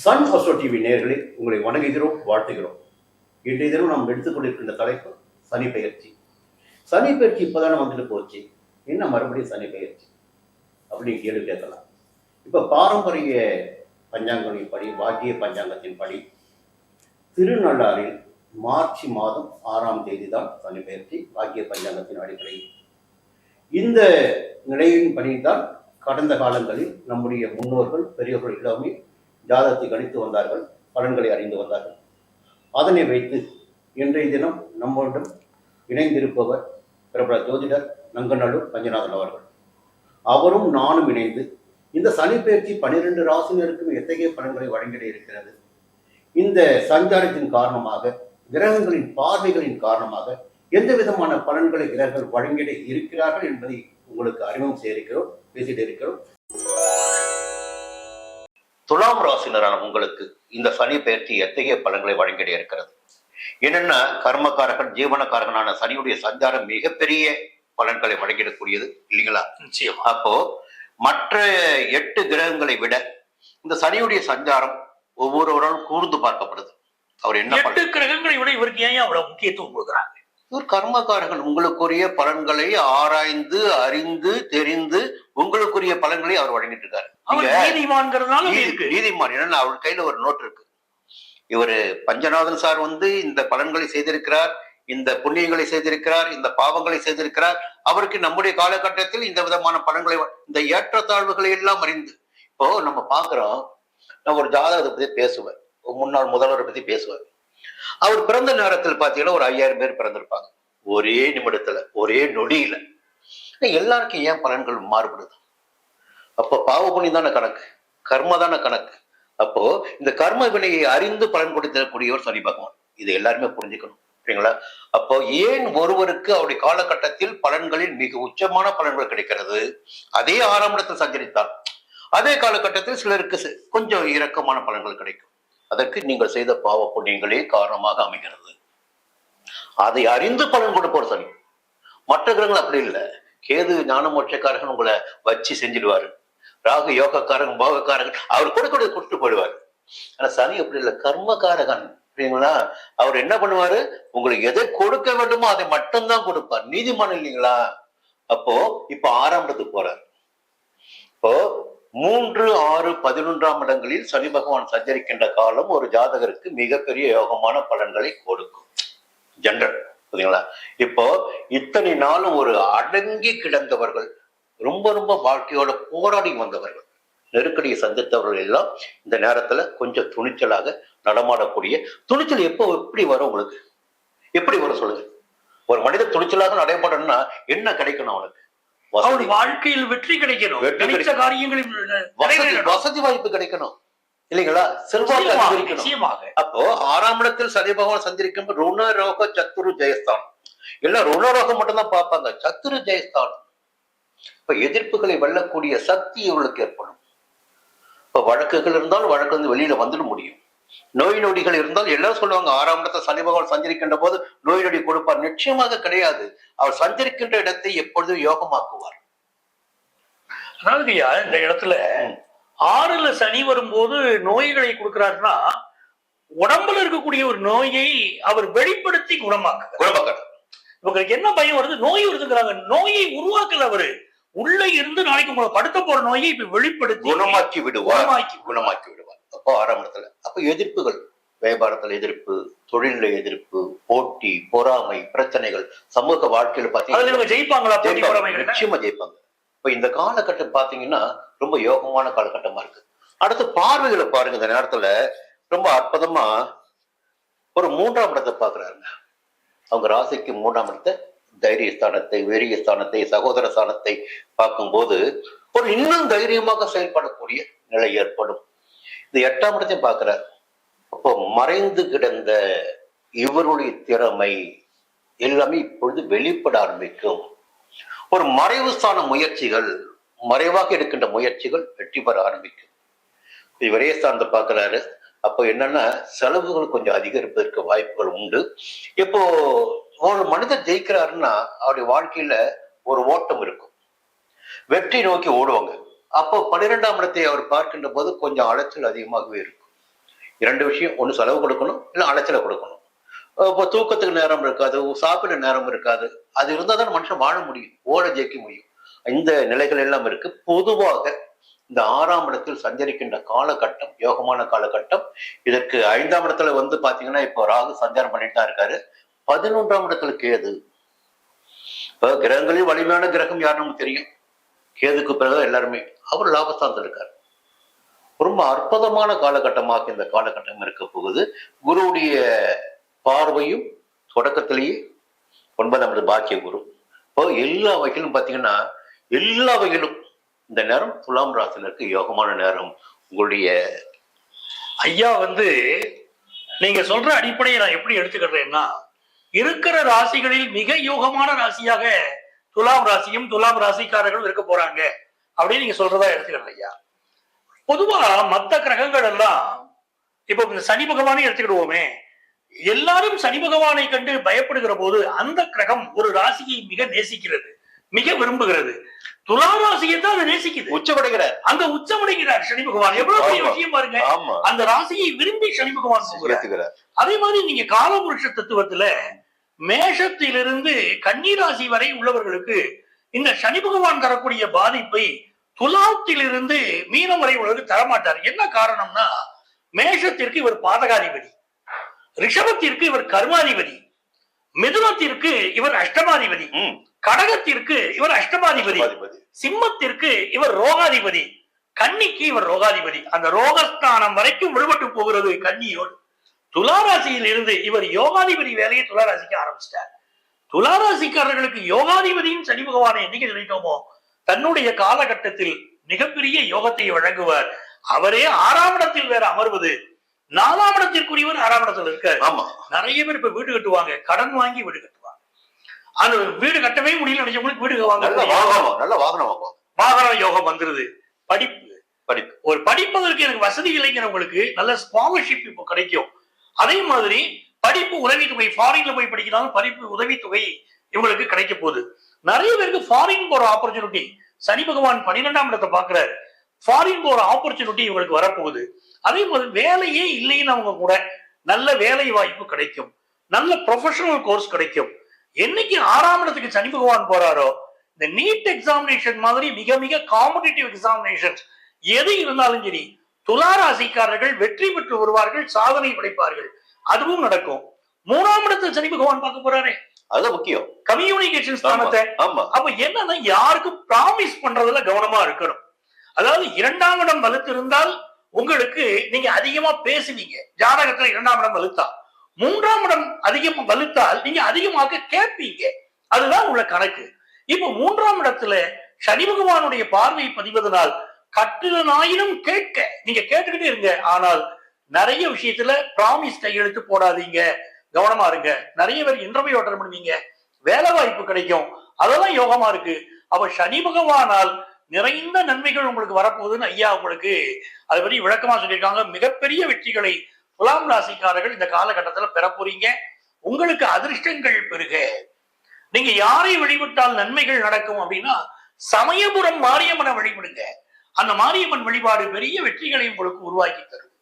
Sun astro TV நேயர்களே, உங்களை வணங்குகிறோம், வாழ்த்துகிறோம். இன்றைய தினம் நாம் எடுத்துக்கொண்டிருக்கின்ற தலைப்பு சனி பெயர்ச்சி. சனி பெயர்ச்சி இப்போதானே வந்துட்டு போச்சு, என்ன மறுபடியும் சனி பெயர்ச்சி அப்படின்னு கேள்வி கேட்கலாம். இப்போ பாரம்பரிய பஞ்சாங்கத்தின் படி, வாக்கிய பஞ்சாங்கத்தின் படி திருநள்ளாறில் மார்ச் மாதம் 6ஆம் தேதி தான் சனி பெயர்ச்சி. வாக்கிய பஞ்சாங்கத்தின் அடிப்படையில் இந்த நிலையின் படிதான் கடந்த காலங்களில் நம்முடைய முன்னோர்கள் பெரியவர்கள் எல்லாமே ஜாதகத்தை கணித்து வந்தார்கள், பலன்களை அறிந்து வந்தார்கள். அதனை வைத்து இன்றைய தினம் நம்முடன் இணைந்திருப்பவர் பிரபல ஜோதிடர் நங்கநல்லூர் பஞ்சநாதன் அவர்கள். அவரும் நானும் இணைந்து இந்த சனி பெயர்ச்சி 12 ராசினருக்கும் எத்தகைய பலன்களை வழங்கிட இருக்கிறது, இந்த சஞ்சாரத்தின் காரணமாக கிரகங்களின் பார்வைகளின் காரணமாக எந்த விதமான பலன்களை கிரகங்கள் வழங்கிட இருக்கிறார்கள் என்பதை உங்களுக்கு அறிமுகம் செய்திருக்கிறோம், பேசிட்டு இருக்கிறோம். துலாம் ராசினரான உங்களுக்கு இந்த சனி பெயர்ச்சி எத்தகைய பலன்களை வழங்கிட இருக்கிறது? என்னென்ன கர்மக்காரகன் ஜீவனக்காரகனான சனியுடைய சஞ்சாரம் மிகப்பெரிய பலன்களை வழங்கிடக்கூடியது இல்லைங்களா? நிச்சயம். அப்போ மற்ற 8 கிரகங்களை விட இந்த சனியுடைய சஞ்சாரம் ஒவ்வொருவராலும் கூர்ந்து பார்க்கப்படுது. அவர் என்ன 8 கிரகங்களை விட இவருக்கு ஏன் அவ்வளவு முக்கியத்துவம் கொடுக்குறாங்க? இவர் கர்மக்காரகன். உங்களுக்குரிய பலன்களை ஆராய்ந்து அறிந்து தெரிந்து உங்களுக்குரிய பலன்களை அவர் வழங்கிட்டு இருக்காரு. நீதிமான் என்னன்னா அவர் கையில ஒரு நோட் இருக்கு. இவரு பஞ்சநாதன் சார் இந்த பலன்களை செய்திருக்கிறார், இந்த புண்ணியங்களை செய்திருக்கிறார், இந்த பாவங்களை செய்திருக்கிறார். அவருக்கு நம்முடைய காலகட்டத்தில் இந்த விதமான பலன்களை, இந்த ஏற்றத்தாழ்வுகளை எல்லாம் அறிந்து, இப்போ நம்ம பாக்குறோம். நான் ஒரு ஜாதகத்தை பத்தி பேசுவேன், முன்னாள் முதல்வரை பத்தி பேசுவேன். அவர் பிறந்த நேரத்தில் பாத்தீங்கன்னா ஒரு 5000 பேர் பிறந்திருப்பாங்க. ஒரே நிமிடத்துல, ஒரே நொடியில. எல்லாருக்கும் ஏன் பலன்கள் மாறுபடுது? அப்போ பாவ புண்ணியம் தானே கணக்கு, கர்ம தானே கணக்கு. அப்போ இந்த கர்ம வினையை அறிந்து பலன் கொடுத்தக்கூடியவர் சனி பகவான். இது எல்லாருமே புரிஞ்சுக்கணும், சரிங்களா? அப்போ ஏன் ஒருவருக்கு அவருடைய காலகட்டத்தில் பலன்களில் மிக உச்சமான பலன்கள் கிடைக்கிறது, அதே 6ஆம் இடத்தில் சஞ்சரித்தால் அதே காலகட்டத்தில் சிலருக்கு கொஞ்சம் இரக்கமான பலன்கள் கிடைக்கும். அதற்கு நீங்கள் செய்த பாவ புண்ணியங்களே காரணமாக அமைகிறது. அதை அறிந்து பலன் கொடுப்போர் சனி. மற்ற கிரகங்கள் அப்படி இல்லை. கேது ஞான மோட்சக்காரகன் உங்களை வச்சு செஞ்சிடுவாரு. ராகு யோகக்காரன் போகக்காரகன் அவர் கொடுத்துட்டு போயிடுவாரு. ஆனா சனி அப்படி இல்லை, கர்மக்காரகன். சரிங்களா? அவர் என்ன பண்ணுவாரு, உங்களுக்கு எதை கொடுக்க வேண்டுமோ அதை மட்டும்தான் கொடுப்பார். நீதிமான் இல்லைங்களா? அப்போ இப்ப 6ஆம் இடத்துக்கு போறார். இப்போ 3, 6, 11ஆம் இடங்களில் சனி பகவான் சஞ்சரிக்கின்ற காலம் ஒரு ஜாதகருக்கு மிகப்பெரிய யோகமான பலன்களை கொடுக்கும். ஜெனரல் புரியுங்களா? இப்போ இத்தனை நாளும் ஒரு அடங்கி கிடந்தவர்கள், ரொம்ப ரொம்ப வாழ்க்கையோட போராடி வந்தவர்கள், நெருக்கடியை சந்தித்தவர்கள் எல்லாம் இந்த நேரத்துல கொஞ்சம் துணிச்சலாக நடமாடக்கூடிய துணிச்சல் எப்படி வரும் உங்களுக்கு? எப்படி வரும் சொல்லுங்க? ஒரு மனித துணிச்சலாக நடைபெறணும்னா என்ன கிடைக்கணும் அவனுக்கு? வாழ்க்கையில் வெற்றி கிடைக்கணும், வசதி வாய்ப்பு கிடைக்கணும் இல்லைங்களா? செல்வாக்கு அதிகரிக்கணும். அப்போ 6ஆம் இடத்தில் சனி பகவான் சந்திரிக்கும் ருணரோக சத்துரு ஜெயஸ்தானம். எல்லாம் ருணரோகம் மட்டும்தான் பார்ப்பாங்க, சத்துரு ஜெயஸ்தானம். இப்ப எதிர்ப்புகளை வெல்லக்கூடிய சக்தி இவர்களுக்கு ஏற்படும். இப்ப வழக்குகள் இருந்தாலும் வழக்கு வெளியில வந்துட முடியும். நோய் நொடிகள் இருந்தால் எல்லாரும் சொல்லுவாங்க 6ஆம் இடத்தை சனி பகவான் சஞ்சரிக்கின்ற போது நோய் நொடி கொடுப்பார். நிச்சயமாக கிடையாது. அவர் சஞ்சரிக்கின்ற இடத்தை எப்பொழுதும் யோகமாக்குவார். அதாவது இந்த இடத்துல 6ல சனி வரும்போது நோய்களை கொடுக்கிறாருன்னா உடம்புல இருக்கக்கூடிய ஒரு நோயை அவர் வெளிப்படுத்தி குணமாக்குறார். இவங்களுக்கு என்ன பயம் வருது? நோய் வருதுங்கிறாங்க. நோயை உருவாக்கல அவரு, உள்ள இருந்து நாளைக்கு உங்களை படுத்த போற நோயை இப்ப வெளிப்படுத்தி குணமாக்கி விடுவார். அப்போ 6ஆம் இடத்துல அப்ப எதிர்ப்புகள், வியாபாரத்துல எதிர்ப்பு, தொழில எதிர்ப்பு, போட்டி, பொறாமை, பிரச்சனைகள், சமூக வாழ்க்கையில பாத்தீங்கன்னா ஜெயிப்பாங்களா? நிச்சயமா ஜெயிப்பாங்க. இப்ப இந்த காலகட்டம் பாத்தீங்கன்னா ரொம்ப யோகமான காலகட்டமா இருக்கு. அடுத்து பார்வைகளை பாருங்க. இந்த நேரத்துல ரொம்ப அற்புதமா ஒரு 3ஆம் இடத்தை பாக்குறாருங்க. அவங்க ராசிக்கு 3ஆம் இடத்தை, தைரிய ஸ்தானத்தை, வீரிய ஸ்தானத்தை, சகோதர ஸ்தானத்தை பார்க்கும்போது ஒரு இன்னும் தைரியமாக செயல்படக்கூடிய நிலை ஏற்படும். இந்த 8ஆம் இடத்தையும் பார்க்கிறார். அப்போ மறைந்து கிடந்த இவருடைய திறமை எல்லாமே இப்பொழுது வெளிப்பட ஆரம்பிக்கும். ஒரு மறைவு ஸ்தான முயற்சிகள், மறைவாக இருக்கின்ற முயற்சிகள் வெற்றி பெற ஆரம்பிக்கும். விரய ஸ்தானத்தை பார்க்கிறாரு. அப்போ என்னன்னா செலவுகள் கொஞ்சம் அதிகரிப்பதற்கு வாய்ப்புகள் உண்டு. இப்போ ஒரு மனிதர் ஜெயிக்கிறாருன்னா அவருடைய வாழ்க்கையில ஒரு ஓட்டம் இருக்கும், வெற்றி நோக்கி ஓடுவாங்க. அப்போ 12ஆம் இடத்தை அவர் பார்க்கின்ற போது கொஞ்சம் அலைச்சல் அதிகமாகவே இருக்கும். 2 விஷயம், ஒண்ணு செலவு கொடுக்கணும், இல்ல அலைச்சலை கொடுக்கணும். இப்போ தூக்கத்துக்கு நேரம் இருக்காது, சாப்பிட நேரம் இருக்காது. அது இருந்தால் தான் மனுஷன் வாழ முடியும், ஓட ஜெயிக்க முடியும். இந்த நிலைகள் எல்லாம் இருக்கு. பொதுவாக இந்த 6ஆம் இடத்தில் சஞ்சரிக்கின்ற காலகட்டம் யோகமான காலகட்டம். இதற்கு 5ஆம் இடத்துல வந்து பாத்தீங்கன்னா இப்போ ராகு சஞ்சாரம் பண்ணிட்டு தான் இருக்காரு. 11ஆம் இடத்துல கேது. இப்ப கிரகங்களில் வலிமையான கிரகம் யார் நமக்கு தெரியும், கேதுக்கு பிறகு எல்லாருமே. அவர் லாபஸ்தானத்தில் இருக்காரு. ரொம்ப அற்புதமான காலகட்டமாக இந்த காலகட்டம் இருக்க போகுது. குருவுடைய பார்வையும் தொடக்கத்திலேயே 9ஆம் இடம் பாக்கிய குரு. இப்போ எல்லா வகையிலும் பாத்தீங்கன்னா எல்லா வகையிலும் இந்த நேரம் துலாம் ராசினருக்கு யோகமான நேரம். உங்களுடைய ஐயா வந்து நீங்க சொல்ற அடிப்படையை நான் எப்படி எடுத்துக்கிறேன்னா, இருக்கிற ராசிகளில் மிக யோகமான ராசியாக துலாம் ராசியும் துலாம் ராசிக்காரர்களும் இருக்க போறாங்க அப்படின்னு நீங்க சொல்றதா எடுத்துக்கிறேன் ஐயா. பொதுவா மத்த கிரகங்கள் எல்லாம் இப்ப இந்த சனி பகவானை எடுத்துக்கிடுவோமே, எல்லாரும் சனி பகவானை கண்டு பயப்படுகிற போது அந்த கிரகம் ஒரு ராசியை மிக நேசிக்கிறது, மிக விரும்புகிறது. துலா ராசியை தான் அதை நேசிக்குது, உச்சமடைகிறார். அந்த உச்சமடைகிறார் சனி பகவான். எவ்வளவு பெரிய விஷயம் பாருங்க. அந்த ராசியை விரும்பி சனி பகவான் போகிறார். அதே மாதிரி நீங்க காலபுருஷ தத்துவத்துல மேஷத்திலிருந்து கன்னி ராசி வரை உள்ளவர்களுக்கு இந்த சனி பகவான் தரக்கூடிய பாதிப்பை துலாத்திலிருந்து மீனம் வரை உள்ளவருக்கு தரமாட்டார். என்ன காரணம்னா, மேஷத்திற்கு இவர் பாதகாதிபதி, ரிஷபத்திற்கு இவர் கர்மாதிபதி, மிதுனத்திற்கு இவர் அஷ்டமாதிபதி, கடகத்திற்கு இவர் அஷ்டமாதிபதி, சிம்மத்திற்கு இவர் ரோகாதிபதி, கன்னிக்கு இவர் ரோகாதிபதி. அந்த ரோகஸ்தானம் வரைக்கும் விடுபட்டு போகிறது கன்னியோடு. துளாராசியில் இருந்து இவர் யோகாதிபதி வேலையை துளாராசிக்கு ஆரம்பிச்சிட்டார். துளாராசிக்காரர்களுக்கு யோகாதிபதியின் சனி பகவானை என்னைக்கு நினைத்தோமோ தன்னுடைய காலகட்டத்தில் மிகப்பெரிய யோகத்தை வழங்குவார். அவரே 6ஆம் இடத்தில் வேற அமர்வது, 4ஆம் இடத்திற்குரியவர் 6ஆம் இடத்துல இருக்காரு. ஆமா, நிறைய பேர் இப்ப வீடு கட்டுவாங்க, கடன் வாங்கி வீடு கட்டுவாங்க. அந்த வீடு கட்டவே முடியல நினைச்சவங்களுக்கு வீடு வாங்க, நல்ல வாகனம் வாங்குவாங்க. வாகன யோகம் வந்துருது. படிப்பு ஒரு படிப்பதற்கு எனக்கு வசதி இல்லைங்கிறவங்களுக்கு நல்ல ஸ்காலர்ஷிப் இப்போ கிடைக்கும். அதே மாதிரி படிப்பு உதவித்தொகை, ஃபாரின்ல போய் படிக்கிறாலும் படிப்பு உதவித்தொகை இவங்களுக்கு கிடைக்க போகுது. நிறைய பேருக்கு ஃபாரின் போற ஆப்பர்ச்சுனிட்டி, சனி பகவான் 12ஆம் இடத்தை பாக்குறாரு, ஃபாரின் போற ஆப்பர்ச்சுனிட்டி இவங்களுக்கு வரப்போகுது. அதே மாதிரி வேலையே இல்லைன்னு அவங்க கூட நல்ல வேலை வாய்ப்பு கிடைக்கும், நல்ல ப்ரொஃபஷனல் கோர்ஸ் கிடைக்கும். என்னைக்கு 6ஆம் இடத்துக்கு சனி பகவான் போறாரோ, இந்த நீட் எக்ஸாமினேஷன் மாதிரி மிக மிக காம்படிட்டிவ் எக்ஸாமினேஷன் எது இருந்தாலும் சரி, துளாராசிக்காரர்கள் வெற்றி பெற்று வருவார்கள், சாதனை படைப்பார்கள். அதுவும் நடக்கும். 3ஆம் இடத்தில் சனி பகவான் பார்க்க போறாரே, அது முக்கியம், கம்யூனிகேஷன் ஸ்தானத்தை. அப்ப என்னன்னா, யாருக்கும் ப்ராமிஸ் பண்றதுல கவனமா இருக்கணும். அதாவது 2ஆம் இடம் வலுத்து இருந்தால் உங்களுக்கு நீங்க அதிகமா பேசுவீங்க, ஜாதகத்துல 2ஆம் இடம் வலுத்தா. 3ஆம் இடம் அதிகமா வலுத்தால் நீங்க அதிகமாக கேட்பீங்க, அதுதான் உள்ள கணக்கு. இப்ப 3ஆம் இடத்துல சனி பகவானுடைய பார்வை பதிவதனால் கட்டுதனாயினும் கேட்க நீங்க கேட்டுக்கிட்டே இருங்க. ஆனால் நிறைய விஷயத்துல ப்ராமிஸ் கையெழுத்து போடாதீங்க, கவனமா இருங்க. நிறைய பேர் இன்டர்வியூ அட்டெண்ட் பண்ணுவீங்க, வேலை வாய்ப்பு கிடைக்கும், அதெல்லாம் யோகமா இருக்கு. அப்ப சனி பகவானால் நிறைந்த நன்மைகள் உங்களுக்கு வரப்போகுதுன்னு ஐயா உங்களுக்கு அதை பற்றி விளக்கமா சொல்லியிருக்காங்க. மிகப்பெரிய வெற்றிகளை துலாம் ராசிக்காரர்கள் இந்த காலகட்டத்துல பெற போறீங்க. உங்களுக்கு அதிர்ஷ்டங்கள் பெருக. நீங்க யாரை வழிபட்டால் நன்மைகள் நடக்கும் அப்படின்னா, சமயபுரம் மாரியம்மனை வழிபடுங்க. அந்த மாரியம்மன் வழிபாடு பெரிய வெற்றிகளை உங்களுக்கு உருவாக்கி தரும்.